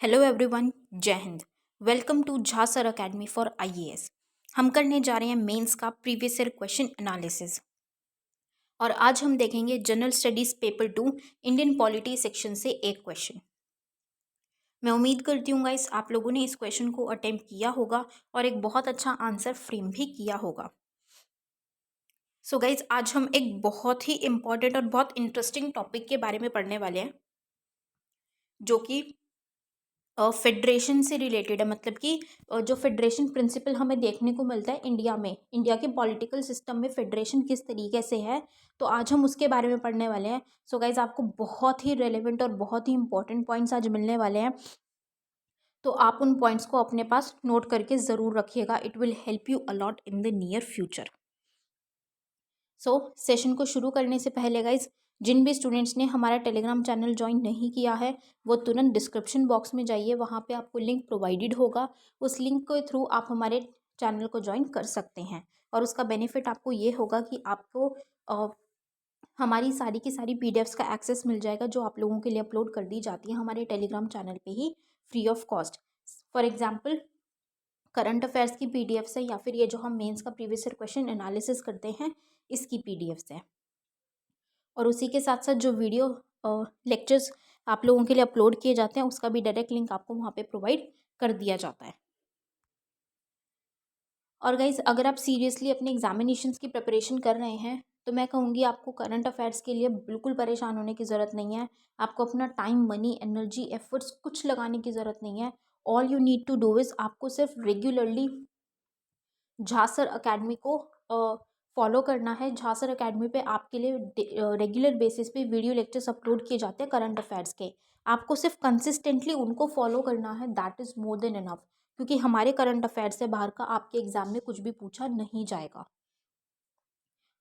Hello everyone, जय हिंद। Welcome to Jha sir academy for IAS. हम करने जा रहे हैं मेंस का प्रीवियस ईयर क्वेश्चन एनालिसिस और आज हम देखेंगे general studies paper 2 Indian polity section से एक क्वेश्चन। मैं उम्मीद करती हूँ गाइस आप लोगों ने इस क्वेश्चन को अटेम्प्ट किया होगा और एक बहुत अच्छा आंसर फ्रेम भी किया होगा। सो गाइस आज हम एक बहुत ही इम्पॉर्टेंट और बहुत इंटरेस्टिंग टॉपिक के बारे में पढ़ने वाले हैं जो कि फेडरेशन से रिलेटेड है। मतलब कि जो फेडरेशन प्रिंसिपल हमें देखने को मिलता है इंडिया में, इंडिया के पॉलिटिकल सिस्टम में फेडरेशन किस तरीके से है, तो आज हम उसके बारे में पढ़ने वाले हैं। सो गाइज आपको बहुत ही रेलेवेंट और बहुत ही इंपॉर्टेंट पॉइंट्स आज मिलने वाले हैं, तो आप उन पॉइंट्स को अपने पास नोट करके ज़रूर रखिएगा। It will help you a lot in the near future. So session को शुरू करने से पहले गाइज जिन भी स्टूडेंट्स ने हमारा टेलीग्राम चैनल ज्वाइन नहीं किया है वो तुरंत डिस्क्रिप्शन बॉक्स में जाइए, वहाँ पे आपको लिंक प्रोवाइडेड होगा। उस लिंक के थ्रू आप हमारे चैनल को ज्वाइन कर सकते हैं और उसका बेनिफिट आपको ये होगा कि आपको हमारी सारी की सारी पीडीएफ्स का एक्सेस मिल जाएगा जो आप लोगों के लिए अपलोड कर दी जाती है हमारे टेलीग्राम चैनल पे ही free of cost. For example current affairs की पीडीएफ्स है या फिर ये जो हम मेंस का प्रीवियस ईयर क्वेश्चन एनालिसिस करते हैं इसकी पीडीएफ्स है। और उसी के साथ साथ जो वीडियो लेक्चर्स आप लोगों के लिए अपलोड किए जाते हैं उसका भी डायरेक्ट लिंक आपको वहाँ पे प्रोवाइड कर दिया जाता है। और गाइज अगर आप सीरियसली अपने एग्जामिनेशंस की प्रिपरेशन कर रहे हैं तो मैं कहूँगी आपको करंट अफेयर्स के लिए बिल्कुल परेशान होने की ज़रूरत नहीं है। आपको अपना टाइम, मनी, एनर्जी, एफर्ट्स कुछ लगाने की ज़रूरत नहीं है। All you need to do is आपको सिर्फ रेगुलरली झासर अकेडमी को फॉलो करना है। झासर अकेडमी पे आपके लिए रेगुलर बेसिस पे वीडियो लेक्चर्स अपलोड किए जाते हैं करंट अफेयर्स के। आपको सिर्फ कंसिस्टेंटली उनको फॉलो करना है, that is more than enough. क्योंकि हमारे करंट अफेयर्स से बाहर का आपके एग्जाम में कुछ भी पूछा नहीं जाएगा।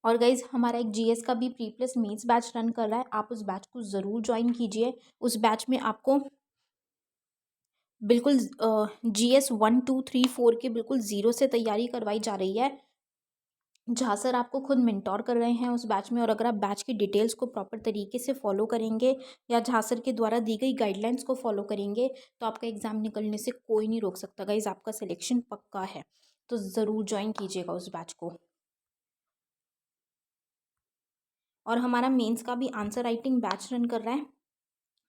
और गाइज हमारा एक जीएस का भी pre plus mains batch run कर रहा है, आप उस बैच को ज़रूर ज्वाइन कीजिए। उस बैच में आपको बिल्कुल जीएस 1, 2, 3, 4 की बिल्कुल ज़ीरो से तैयारी करवाई जा रही है। जहाँ सर आपको खुद मेंटोर कर रहे हैं उस बैच में, और अगर आप बैच की डिटेल्स को प्रॉपर तरीके से फॉलो करेंगे या जहाँ सर के द्वारा दी गई गाइडलाइंस को फॉलो करेंगे तो आपका एग्ज़ाम निकलने से कोई नहीं रोक सकता। गाइज आपका सिलेक्शन पक्का है, तो ज़रूर ज्वाइन कीजिएगा उस बैच को। और हमारा मेंस का भी आंसर राइटिंग बैच रन कर रहा है,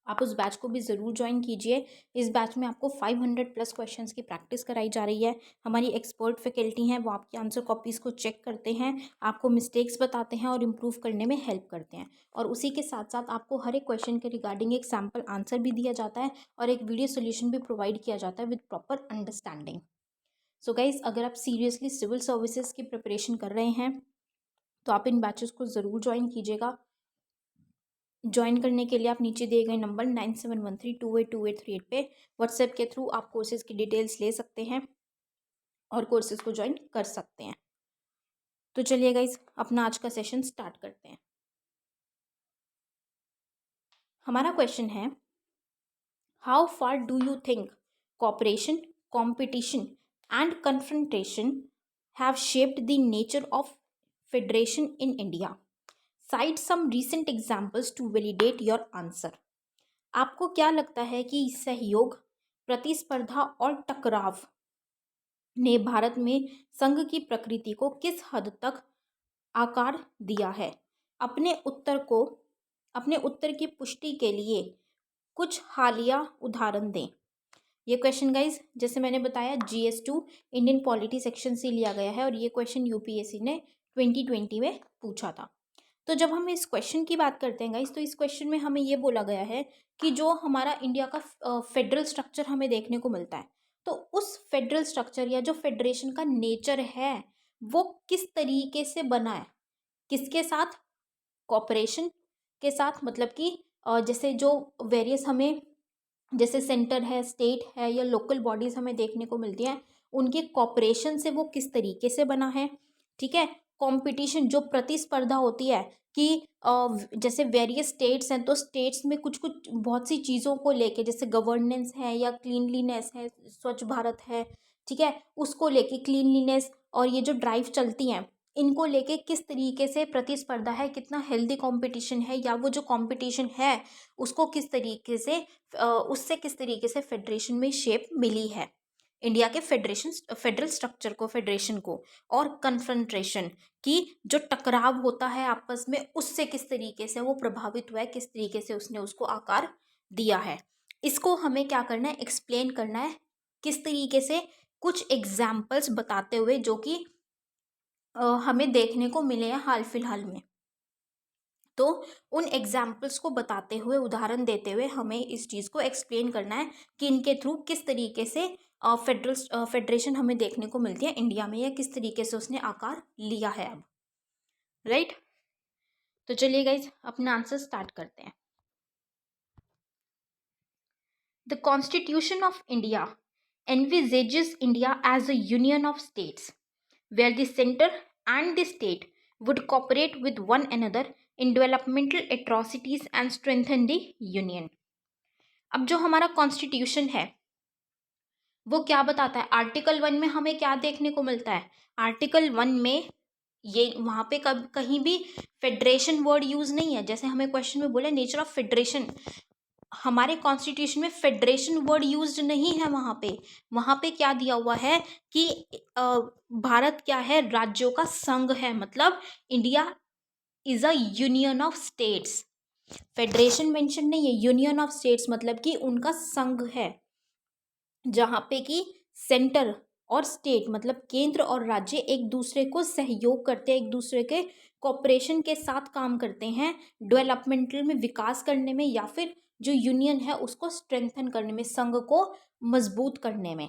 आप उस बैच को भी ज़रूर ज्वाइन कीजिए। इस बैच में आपको 500 प्लस क्वेश्चंस की प्रैक्टिस कराई जा रही है। हमारी एक्सपर्ट फैकल्टी हैं, वो आपकी आंसर कॉपीज़ को चेक करते हैं, आपको मिस्टेक्स बताते हैं और इम्प्रूव करने में हेल्प करते हैं। और उसी के साथ साथ आपको हर एक क्वेश्चन के रिगार्डिंग एक सैम्पल आंसर भी दिया जाता है और एक वीडियो सोल्यूशन भी प्रोवाइड किया जाता है with proper understanding. So guys अगर आप सीरियसली सिविल सर्विसेज की प्रिपरेशन कर रहे हैं तो आप इन बैचेस को ज़रूर ज्वाइन कीजिएगा। ज्वाइन करने के लिए आप नीचे दिए गए नंबर 9713282838 पे व्हाट्सएप के थ्रू आप कोर्सेज़ की डिटेल्स ले सकते हैं और कोर्सेज़ को ज्वाइन कर सकते हैं। तो चलिए गाइज अपना आज का सेशन स्टार्ट करते हैं। हमारा क्वेश्चन है, how far do you think cooperation, competition and confrontation have shaped the nature of federation in India? Cite some recent examples to validate your answer. आपको क्या लगता है कि सहयोग, प्रतिस्पर्धा और टकराव ने भारत में संघ की प्रकृति को किस हद तक आकार दिया है? अपने उत्तर को अपने उत्तर की पुष्टि के लिए कुछ हालिया उदाहरण दें। ये क्वेश्चन गाइज जैसे मैंने बताया GS2 इंडियन पॉलिटी सेक्शन से लिया गया है और ये क्वेश्चन यूपीएससी ने 2020 में पूछा था। तो जब हम इस क्वेश्चन की बात करते हैं गाइस तो इस क्वेश्चन में हमें ये बोला गया है कि जो हमारा इंडिया का फेडरल स्ट्रक्चर हमें देखने को मिलता है, तो उस फेडरल स्ट्रक्चर या जो फेडरेशन का नेचर है वो किस तरीके से बना है, किसके साथ? कॉपरेशन के साथ। मतलब कि जैसे जो वेरियस हमें जैसे सेंटर है, स्टेट है या लोकल बॉडीज़ हमें देखने को मिलती हैं, उनके कॉपरेशन से वो किस तरीके से बना है। ठीक है। कंपटीशन, जो प्रतिस्पर्धा होती है कि जैसे वेरियस स्टेट्स हैं तो स्टेट्स में कुछ कुछ बहुत सी चीज़ों को लेके, जैसे गवर्नेंस है या क्लीनलीनेस है, स्वच्छ भारत है, ठीक है, उसको लेके क्लीनलीनेस और ये जो ड्राइव चलती हैं इनको लेके किस तरीके से प्रतिस्पर्धा है, कितना हेल्दी कंपटीशन है, या वो जो कंपटीशन है उसको किस तरीके से उससे किस तरीके से फेडरेशन में शेप मिली है, इंडिया के फेडरल स्ट्रक्चर को, फेडरेशन को, और कन्फ्रंट्रेशन की जो टकराव होता है आपस में, उससे किस तरीके से वो प्रभावित हुआ है, किस तरीके से उसने उसको आकार दिया है। इसको हमें क्या करना है, एक्सप्लेन करना है किस तरीके से, कुछ एग्जाम्पल्स बताते हुए जो कि हमें देखने को मिले हैं हाल फिलहाल में। तो उन एग्जाम्पल्स को बताते हुए, उदाहरण देते हुए हमें इस चीज़ को एक्सप्लेन करना है कि इनके थ्रू किस तरीके से फेडरेशन हमें देखने को मिलती है इंडिया में, या किस तरीके से उसने आकार लिया है अब। राइट, तो चलिए गाइज अपना आंसर स्टार्ट करते हैं। The constitution of India envisages India as a union of states where the center and the state would cooperate with one another in developmental atrocities and strengthen the union. अब जो हमारा constitution है वो क्या बताता है, आर्टिकल 1 में हमें क्या देखने को मिलता है, आर्टिकल 1 में ये वहाँ पे कहीं भी फेडरेशन वर्ड यूज नहीं है। जैसे हमें क्वेश्चन में बोले नेचर ऑफ फेडरेशन, हमारे कॉन्स्टिट्यूशन में फेडरेशन वर्ड यूज्ड नहीं है। वहाँ पे क्या दिया हुआ है कि भारत क्या है, राज्यों का संघ है, मतलब India is a union of states. Federation mention नहीं है, यूनियन ऑफ स्टेट्स मतलब कि उनका संघ है, जहाँ पे कि सेंटर और स्टेट मतलब केंद्र और राज्य एक दूसरे को सहयोग करते हैं, एक दूसरे के कोऑपरेशन के साथ काम करते हैं डेवलपमेंटल में, विकास करने में, या फिर जो यूनियन है उसको स्ट्रेंथन करने में, संघ को मजबूत करने में।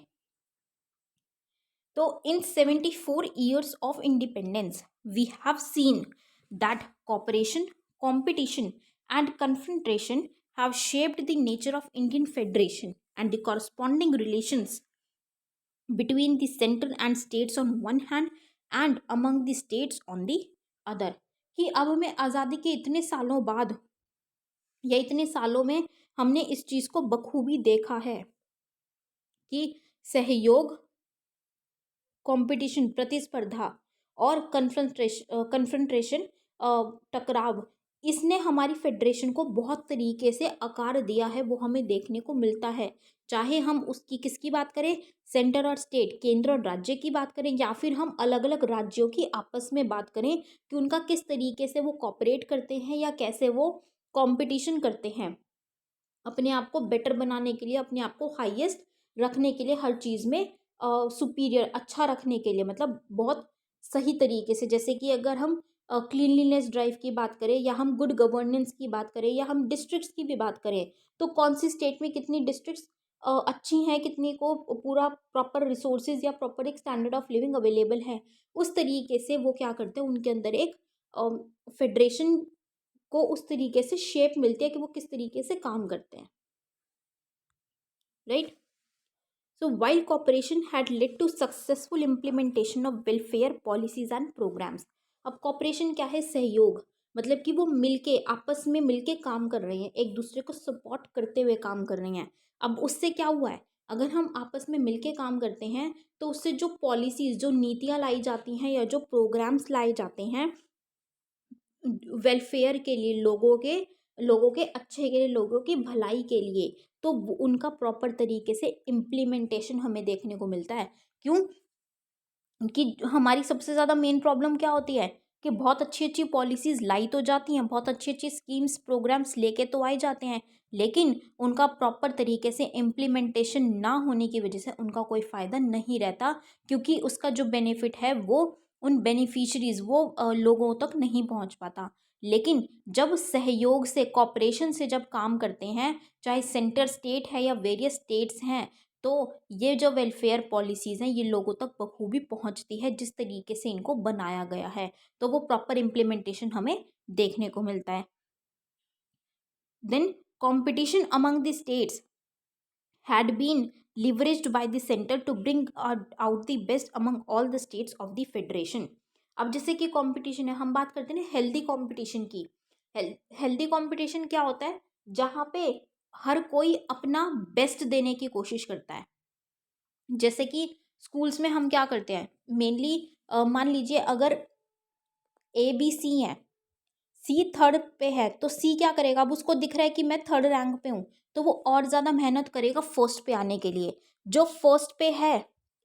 तो इन 74 years of independence we have seen that cooperation, competition and confrontation have shaped the nature of Indian federation and the corresponding relations between the center and states on one hand and among the states on the other। कि अब हमें आज़ादी के इतने सालों बाद या इतने सालों में हमने इस चीज़ को बखूबी देखा है कि सहयोग, कंपटीशन प्रतिस्पर्धा, और कन्फ्रंट्रेशन टकराव, इसने हमारी फेडरेशन को बहुत तरीके से आकार दिया है, वो हमें देखने को मिलता है। चाहे हम उसकी किसकी बात करें, सेंटर और स्टेट, केंद्र और राज्य की बात करें, या फिर हम अलग अलग राज्यों की आपस में बात करें कि उनका किस तरीके से वो कॉपरेट करते हैं या कैसे वो कंपटीशन करते हैं अपने आप को बेटर बनाने के लिए, अपने आप को हाईएस्ट रखने के लिए, हर चीज़ में सुपीरियर अच्छा रखने के लिए, मतलब बहुत सही तरीके से। जैसे कि अगर हम क्लीनलीनेस ड्राइव की बात करें, या हम गुड गवर्नेंस की बात करें, या हम डिस्ट्रिक्ट्स की भी बात करें, तो कौन सी स्टेट में कितनी डिस्ट्रिक्ट्स अच्छी हैं, कितनी को पूरा प्रॉपर रिसोर्सेज या प्रॉपर एक स्टैंडर्ड ऑफ लिविंग अवेलेबल है, उस तरीके से वो क्या करते हैं, उनके अंदर एक फेडरेशन को उस तरीके से शेप मिलती है कि वो किस तरीके से काम करते हैं। Right, so while cooperation had led to successful implementation of welfare policies and programmes. अब कॉपरेशन क्या है, सहयोग, मतलब कि वो मिलके आपस में मिलके काम कर रहे हैं, एक दूसरे को सपोर्ट करते हुए काम कर रहे हैं। अब उससे क्या हुआ है, अगर हम आपस में मिलके काम करते हैं तो उससे जो पॉलिसीज, जो नीतियाँ लाई जाती हैं या जो प्रोग्राम्स लाए जाते हैं वेलफेयर के लिए, लोगों के अच्छे के लिए, लोगों की भलाई के लिए, तो उनका प्रॉपर तरीके से इम्प्लीमेंटेशन हमें देखने को मिलता है। क्यों कि हमारी सबसे ज़्यादा मेन प्रॉब्लम क्या होती है कि बहुत अच्छी अच्छी पॉलिसीज़ लाई तो जाती हैं, बहुत अच्छी अच्छी स्कीम्स प्रोग्राम्स लेके तो आए जाते हैं, लेकिन उनका प्रॉपर तरीके से इम्प्लीमेंटेशन ना होने की वजह से उनका कोई फ़ायदा नहीं रहता, क्योंकि उसका जो बेनिफिट है वो उन बेनिफिशरीज़, वो लोगों तक नहीं पहुंच पाता। लेकिन जब सहयोग से, कॉपरेशन से जब काम करते हैं, चाहे सेंटर स्टेट है या वेरियस स्टेट्स हैं, तो ये जो वेलफेयर पॉलिसीज़ हैं ये लोगों तक बखूबी पहुंचती है जिस तरीके से इनको बनाया गया है, तो वो प्रॉपर इम्प्लीमेंटेशन हमें देखने को मिलता है। Then competition among the states had been leveraged by the center to bring out the best among all the states of the federation। अब जैसे कि कंपटीशन है, हम बात करते हैं ना हेल्दी कंपटीशन की। हेल्दी कंपटीशन क्या होता है, जहाँ पे हर कोई अपना बेस्ट देने की कोशिश करता है। जैसे कि स्कूल्स में हम क्या करते हैं मेनली, मान लीजिए अगर ए बी सी हैं, सी थर्ड पे है, तो सी क्या करेगा, अब उसको दिख रहा है कि मैं थर्ड रैंक पे हूँ, तो वो और ज़्यादा मेहनत करेगा फर्स्ट पे आने के लिए। जो फर्स्ट पे है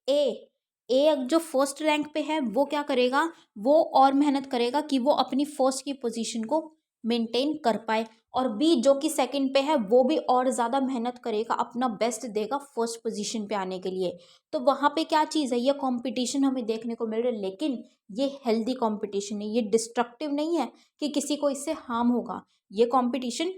ए ए जो फर्स्ट रैंक पे है वो क्या करेगा, वो और मेहनत करेगा कि वो अपनी फर्स्ट की पोजीशन को मेंटेन कर पाए। और बी जो कि सेकंड पे है वो भी और ज़्यादा मेहनत करेगा, अपना बेस्ट देगा फर्स्ट पोजीशन पे आने के लिए। तो वहाँ पे क्या चीज़ है, ये कंपटीशन हमें देखने को मिल रहा है, लेकिन ये हेल्दी कंपटीशन है, ये डिस्ट्रक्टिव नहीं है कि किसी को इससे हार्म होगा। ये कंपटीशन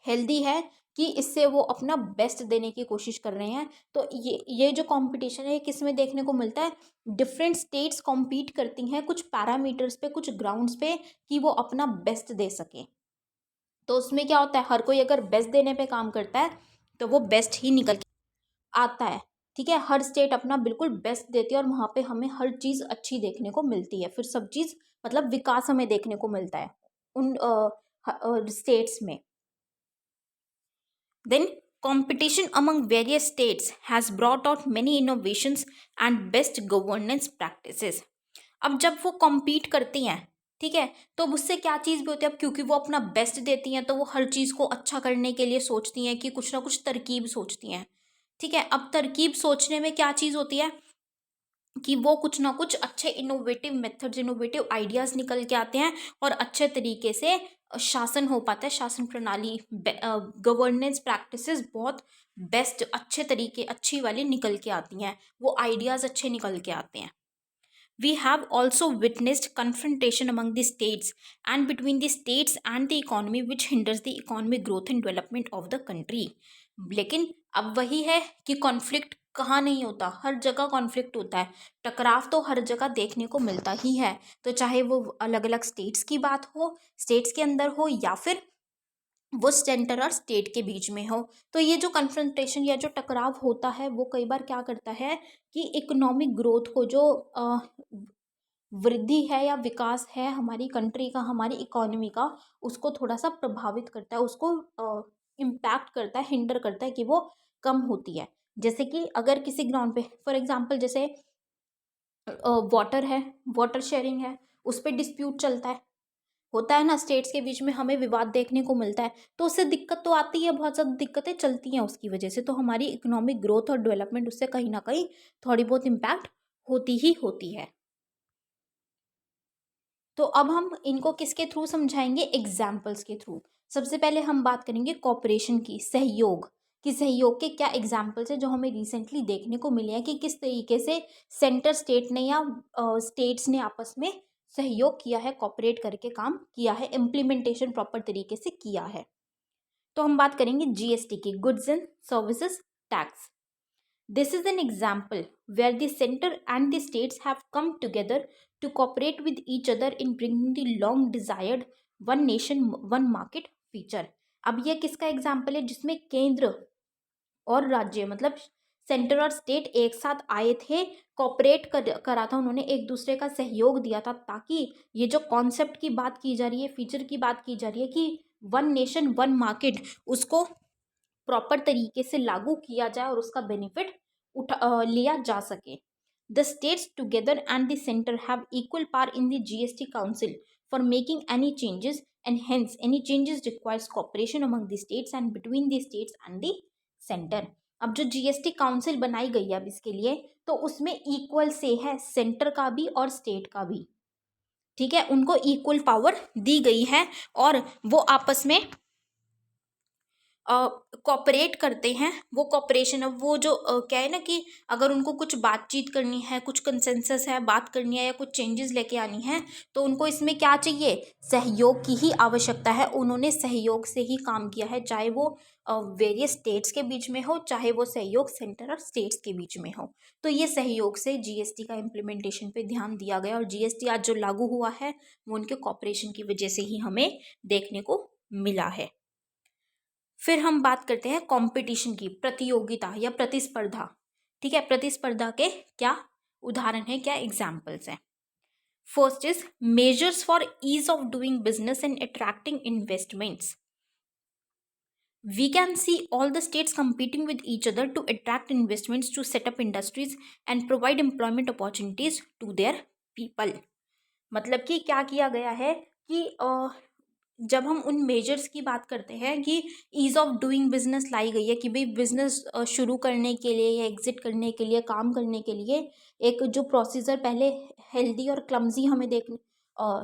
हेल्दी है कि इससे वो अपना बेस्ट देने की कोशिश कर रहे हैं। तो ये जो कंपटीशन है ये किस में देखने को मिलता है, डिफरेंट स्टेट्स कॉम्पीट करती हैं कुछ पैरामीटर्स पे, कुछ ग्राउंड्स पे, कि वो अपना बेस्ट दे सके। तो उसमें क्या होता है, हर कोई अगर बेस्ट देने पे काम करता है तो वो बेस्ट ही निकल के आता है। ठीक है, हर स्टेट अपना बिल्कुल बेस्ट देती है और वहाँ पे हमें हर चीज़ अच्छी देखने को मिलती है, फिर सब चीज़ मतलब विकास हमें देखने को मिलता है उन स्टेट्स में। Then, competition among various states has brought out many innovations and best governance practices. अब जब वो compete करती हैं, ठीक है, तो अब उससे क्या चीज़ भी होती है, अब क्योंकि वो अपना बेस्ट देती हैं तो वो हर चीज़ को अच्छा करने के लिए सोचती हैं कि कुछ ना कुछ तरकीब सोचती हैं। ठीक है, अब तरकीब सोचने में क्या चीज़ होती है कि वो कुछ ना कुछ अच्छे इनोवेटिव मेथड्स, इनोवेटिव आइडियाज़ निकल के आते हैं और अच्छे तरीके से शासन हो पाता है, शासन प्रणाली, गवर्नेंस प्रैक्टिसेस बहुत बेस्ट, अच्छे तरीके, अच्छी वाली निकल के आती हैं, वो आइडियाज़ अच्छे निकल के आते हैं। We have also witnessed confrontation among the states and between the states and the economy which hinders the economic growth and development of the country. लेकिन अब वही है कि कॉन्फ्लिक्ट कहाँ नहीं होता, हर जगह कॉन्फ्लिक्ट होता है, टकराव तो हर जगह देखने को मिलता ही है। तो चाहे वो अलग अलग स्टेट्स की बात हो, स्टेट्स के अंदर हो, या फिर वो सेंटर और स्टेट के बीच में हो, तो ये जो कन्फ्रंटेशन या जो टकराव होता है वो कई बार क्या करता है कि इकोनॉमिक ग्रोथ को, जो वृद्धि है या विकास है हमारी कंट्री का, हमारी इकोनॉमी का, उसको थोड़ा सा प्रभावित करता है, उसको इम्पैक्ट करता है, हिंडर करता है कि वो कम होती है। जैसे कि अगर किसी ग्राउंड पे फॉर एग्जांपल जैसे वाटर है, वाटर शेयरिंग है, उस पर डिस्प्यूट चलता है, होता है ना, स्टेट्स के बीच में हमें विवाद देखने को मिलता है, तो उससे दिक्कत तो आती है, बहुत ज़्यादा दिक्कतें चलती हैं उसकी वजह से, तो हमारी इकोनॉमिक ग्रोथ और डेवलपमेंट उससे कहीं ना कहीं थोड़ी बहुत इम्पैक्ट होती ही होती है। तो अब हम इनको किसके थ्रू समझाएंगे, एग्जाम्पल्स के थ्रू। सबसे पहले हम बात करेंगे कॉपरेशन की, सहयोग कि सहयोग के क्या एग्जाम्पल्स हैं जो हमें रिसेंटली देखने को मिले हैं कि किस तरीके से सेंटर स्टेट ने या स्टेट्स ने आपस में सहयोग किया है, कॉपरेट करके काम किया है, इम्प्लीमेंटेशन प्रॉपर तरीके से किया है। तो हम बात करेंगे जीएसटी की, goods and services tax. This is an example where the center and the states have come together to cooperate with each other in bringing the long desired one nation one market feature. अब ये किसका example है, जिसमें केंद्र और राज्य मतलब centre और स्टेट एक साथ आए थे, कॉपरेट करा था उन्होंने, एक दूसरे का सहयोग दिया था, ताकि ये जो कॉन्सेप्ट की बात की जा रही है, फीचर की बात की जा रही है कि वन नेशन वन मार्केट, उसको प्रॉपर तरीके से लागू किया जाए और उसका बेनिफिट लिया जा सके। The states together and the centre have equal power in the GST council for making any changes and hence any changes requires cooperation among the states and between the states and the centre. अब जो GST council बनाई गई है अब इसके लिए, तो उसमें इक्वल से है सेंटर का भी और स्टेट का भी, ठीक है, उनको इक्वल पावर दी गई है और वो आपस में कॉपरेट करते हैं। वो कॉपरेशन, अब वो जो क्या है ना कि अगर उनको कुछ बातचीत करनी है, कुछ कंसेंसस है, बात करनी है या कुछ चेंजेस लेके आनी है, तो उनको इसमें क्या चाहिए, सहयोग की ही आवश्यकता है। उन्होंने सहयोग से ही काम किया है, चाहे वो वेरियस स्टेट्स के बीच में हो, चाहे वो सहयोग सेंटर और स्टेट्स के बीच में हो। तो ये सहयोग से जीएसटी का इम्प्लीमेंटेशन पे ध्यान दिया गया और जीएसटी आज जो लागू हुआ है वो उनके कॉपरेशन की वजह से ही हमें देखने को मिला है। फिर हम बात करते हैं कंपटीशन की, प्रतियोगिता या प्रतिस्पर्धा। ठीक है, प्रतिस्पर्धा के क्या उदाहरण है, क्या एग्जाम्पल्स हैं। First is measures for ease of doing business and attracting investments. We can see all the states competing with each other to attract investments, to set up industries and provide employment opportunities to their people. मतलब कि क्या किया गया है कि जब हम उन मेजर्स की बात करते हैं कि ईज़ ऑफ डूइंग बिजनेस लाई गई है कि भाई बिजनेस शुरू करने के लिए या एग्जिट करने के लिए, काम करने के लिए एक जो प्रोसीजर पहले हेल्दी और क्लमजी हमें देखने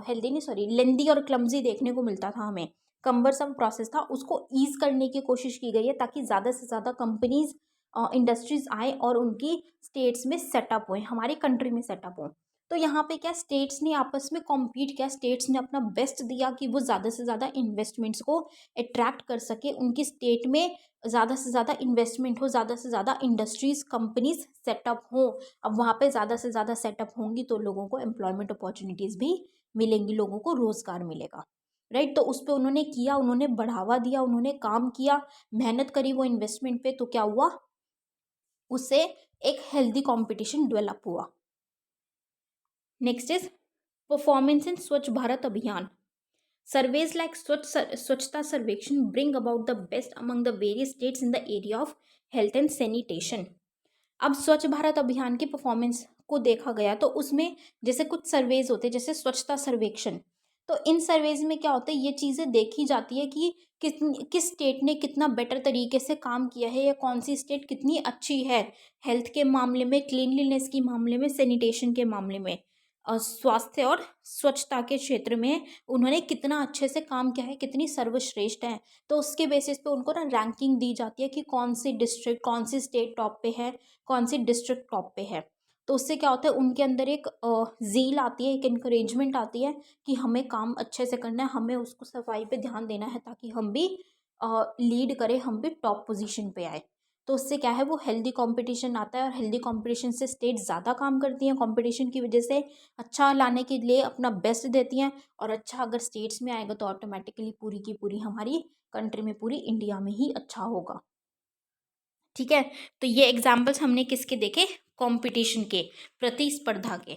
हेल्दी नहीं सॉरी लेंदी और क्लमजी देखने को मिलता था, हमें कम्बरसम प्रोसेस था, उसको ईज करने की कोशिश की गई है ताकि ज़्यादा से ज़्यादा कंपनीज इंडस्ट्रीज आए और उनकी स्टेट्स में सेटअप हुए, हमारी कंट्री में सेटअप हो। तो यहाँ पे क्या स्टेट्स ने आपस में कॉम्पीट किया, स्टेट्स ने अपना बेस्ट दिया कि वो ज़्यादा से ज़्यादा इन्वेस्टमेंट्स को अट्रैक्ट कर सके, उनकी स्टेट में ज़्यादा से ज़्यादा इन्वेस्टमेंट हो, ज़्यादा से ज़्यादा इंडस्ट्रीज कंपनीज सेटअप हो। अब वहाँ पे ज़्यादा से ज़्यादा सेटअप होंगी तो लोगों को एम्प्लॉयमेंट अपॉर्चुनिटीज़ भी मिलेंगी, लोगों को रोज़गार मिलेगा, राइट। तो उस पर उन्होंने किया, उन्होंने बढ़ावा दिया, उन्होंने काम किया, मेहनत करी वो इन्वेस्टमेंट पे, तो क्या हुआ, उससे एक हेल्दी कॉम्पिटिशन डेवलप हुआ। नेक्स्ट इज परफॉर्मेंस इन स्वच्छ भारत अभियान। सर्वेज लाइक स्वच्छता सर्वेक्षण bring about the best among the various states in the area of health and sanitation. अब स्वच्छ भारत अभियान की परफॉर्मेंस को देखा गया तो उसमें जैसे कुछ सर्वेज होते हैं, जैसे स्वच्छता सर्वेक्षण, तो इन सर्वेज में क्या होता है, ये चीज़ें देखी जाती है कि किस स्टेट ने कितना बेटर तरीके से काम किया है या कौन सी स्टेट कितनी अच्छी है हेल्थ के मामले में, क्लीनलीनेस के मामले में, सैनिटेशन के मामले में, स्वास्थ्य और स्वच्छता के क्षेत्र में उन्होंने कितना अच्छे से काम किया है, कितनी सर्वश्रेष्ठ है। तो उसके बेसिस पे उनको ना रैंकिंग दी जाती है कि कौन सी डिस्ट्रिक्ट, कौन सी स्टेट टॉप पे है, कौन सी डिस्ट्रिक्ट टॉप पे है। तो उससे क्या होता है, उनके अंदर एक ज़ील आती है, एक इनकरेजमेंट आती है कि हमें काम अच्छे से करना है, हमें उसको सफाई पे ध्यान देना है ताकि हम भी लीड करें, हम भी टॉप पोजीशन पे आए। तो उससे क्या है, वो हेल्दी कंपटीशन आता है और हेल्दी कंपटीशन से स्टेट ज़्यादा काम करती हैं, कंपटीशन की वजह से अच्छा लाने के लिए अपना बेस्ट देती हैं, और अच्छा अगर स्टेट्स में आएगा तो ऑटोमेटिकली पूरी की पूरी हमारी कंट्री में, पूरी इंडिया में ही अच्छा होगा। ठीक है, तो ये एग्जाम्पल्स हमने किसके देखे, कंपटीशन के, प्रतिस्पर्धा के।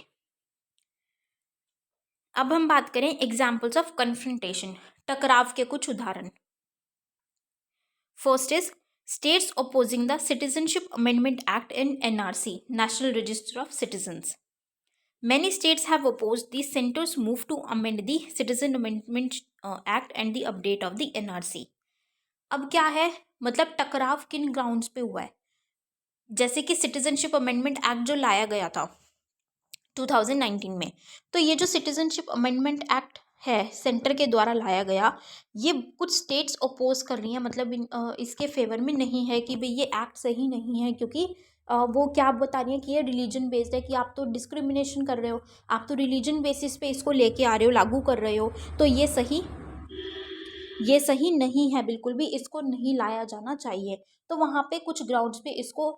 अब हम बात करें एग्जाम्पल्स ऑफ कन्फ्रंटेशन, टकराव के कुछ उदाहरण। First is states opposing the citizenship amendment act and NRC, national register of citizens. Many states have opposed the center's move to amend the Citizen Amendment Act and the update of the NRC. अब क्या है, मतलब टकराव किन grounds पे हुआ है, जैसे कि सिटीजनशिप अमेंडमेंट एक्ट जो लाया गया था 2019 में, तो ये जो सिटीजनशिप अमेंडमेंट एक्ट है सेंटर के द्वारा लाया गया, ये कुछ स्टेट्स अपोज कर रही हैं, मतलब इसके फेवर में नहीं है कि भाई ये एक्ट सही नहीं है, क्योंकि वो क्या बता रही हैं कि ये रिलीजन बेस्ड है, कि आप तो डिस्क्रिमिनेशन कर रहे हो, आप तो रिलीजन बेसिस पे इसको लेके आ रहे हो, लागू कर रहे हो, तो ये सही नहीं है, बिल्कुल भी इसको नहीं लाया जाना चाहिए। तो वहाँ पे कुछ ग्राउंड्स पे इसको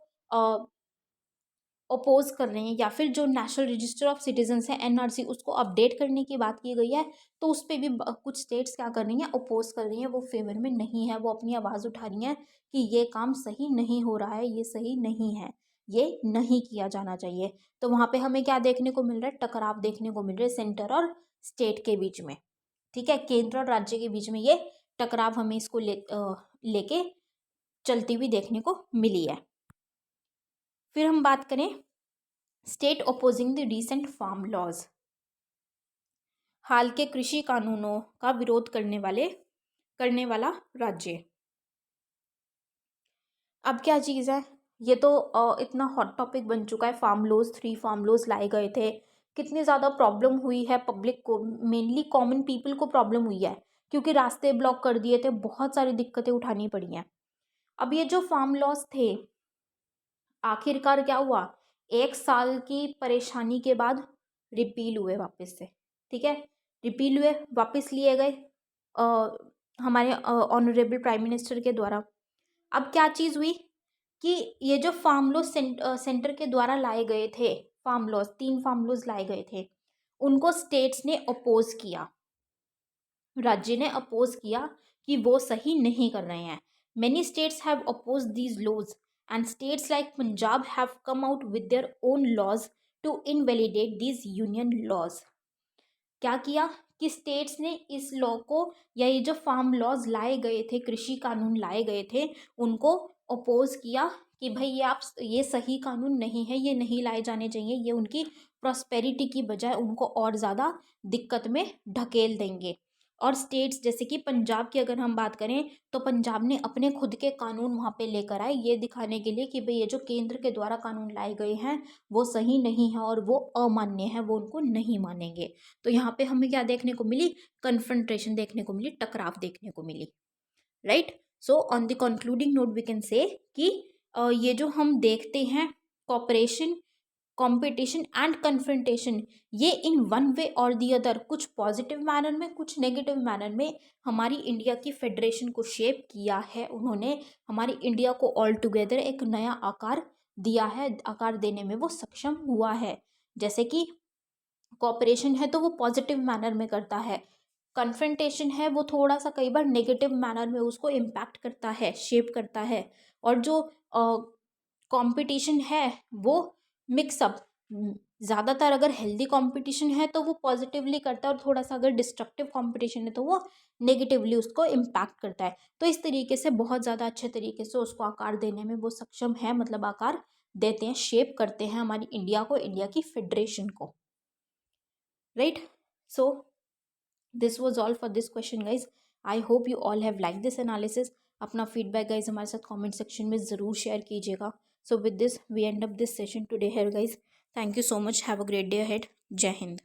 अपोज कर रहे हैं, या फिर जो नेशनल रजिस्टर ऑफ सिटीजन्स है एनआरसी, उसको अपडेट करने की बात की गई है, तो उस पर भी कुछ स्टेट्स क्या कर रही हैं, अपोज कर रही हैं, वो फेवर में नहीं है, वो अपनी आवाज़ उठा रही हैं कि ये काम सही नहीं हो रहा है, ये सही नहीं है, ये नहीं किया जाना चाहिए। तो वहाँ पे हमें क्या देखने को मिल रहा है, टकराव देखने को मिल रहा है सेंटर और स्टेट के बीच में। ठीक है, केंद्र और राज्य के बीच में ये टकराव हमें इसको लेके चलती हुई देखने को मिली है। फिर हम बात करें state opposing the recent farm laws, हाल के कृषि कानूनों का विरोध करने वाला राज्य। अब क्या चीज़ है, ये तो इतना हॉट टॉपिक बन चुका है, फार्म लॉज, 3 फार्म लॉज लाए गए थे, कितनी ज़्यादा प्रॉब्लम हुई है पब्लिक को, मेनली कॉमन पीपल को प्रॉब्लम हुई है, क्योंकि रास्ते ब्लॉक कर दिए थे, बहुत सारी दिक्कतें उठानी पड़ी हैं। अब ये जो फार्म लॉज थे, आखिरकार क्या हुआ, 1 साल की परेशानी के बाद रिपील हुए वापस से। ठीक है, रिपील हुए, वापस लिए गए हमारे ऑनरेबल प्राइम मिनिस्टर के द्वारा। अब क्या चीज़ हुई कि ये जो फार्म लॉज सेंटर के द्वारा लाए गए थे, फार्म लॉज, 3 फार्म लॉज लाए गए थे, उनको स्टेट्स ने अपोज किया, राज्य ने अपोज किया कि वो सही नहीं कर रहे हैं। Many states have oppose these laws and states like Punjab have come out with their own laws to invalidate these union laws. क्या किया कि स्टेट्स ने इस लॉ को, या ये जो फार्म लॉज लाए गए थे, कृषि कानून लाए गए थे, उनको अपोज किया कि भाई ये सही कानून नहीं है, ये नहीं लाए जाने चाहिए, ये उनकी प्रॉस्पेरिटी की बजाय उनको और ज़्यादा दिक्कत में ढकेल देंगे। और स्टेट्स जैसे कि पंजाब की अगर हम बात करें तो पंजाब ने अपने खुद के कानून वहाँ पे लेकर आए, ये दिखाने के लिए कि भाई ये जो केंद्र के द्वारा कानून लाए गए हैं वो सही नहीं है और वो अमान्य है, वो उनको नहीं मानेंगे। तो यहाँ पे हमें क्या देखने को मिली, कन्फ्रंट्रेशन देखने को मिली, टकराव देखने को मिली, right. So on the concluding note we can say कि ये जो हम देखते हैं कॉपरेशन, कंपटीशन एंड कन्फ्रंटेशन, ये इन वन वे और दी अदर, कुछ पॉजिटिव मैनर में कुछ नेगेटिव मैनर में हमारी इंडिया की फेडरेशन को शेप किया है। उन्होंने हमारी इंडिया को ऑल टुगेदर एक नया आकार दिया है, आकार देने में वो सक्षम हुआ है। जैसे कि कॉपरेशन है तो वो पॉजिटिव मैनर में करता है, कन्फ्रंटेशन है वो थोड़ा सा कई बार नेगेटिव मैनर में उसको इम्पैक्ट करता है, शेप करता है। और जो कंपटीशन है वो मिक्सअप, ज़्यादातर अगर हेल्दी कंपटीशन है तो वो पॉजिटिवली करता है, और थोड़ा सा अगर डिस्ट्रक्टिव कंपटीशन है तो वो नेगेटिवली उसको इम्पैक्ट करता है। तो इस तरीके से बहुत ज़्यादा अच्छे तरीके से उसको आकार देने में वो सक्षम है, मतलब आकार देते हैं, शेप करते हैं हमारी इंडिया को, इंडिया की फेडरेशन को, right. So this was all for this question guys. I hope you all have like this analysis. अपना फीडबैक गाइज हमारे साथ कमेंट सेक्शन में ज़रूर शेयर कीजिएगा। So with this we end up this session today here guys. Thank you so much, have a great day ahead. जय हिंद।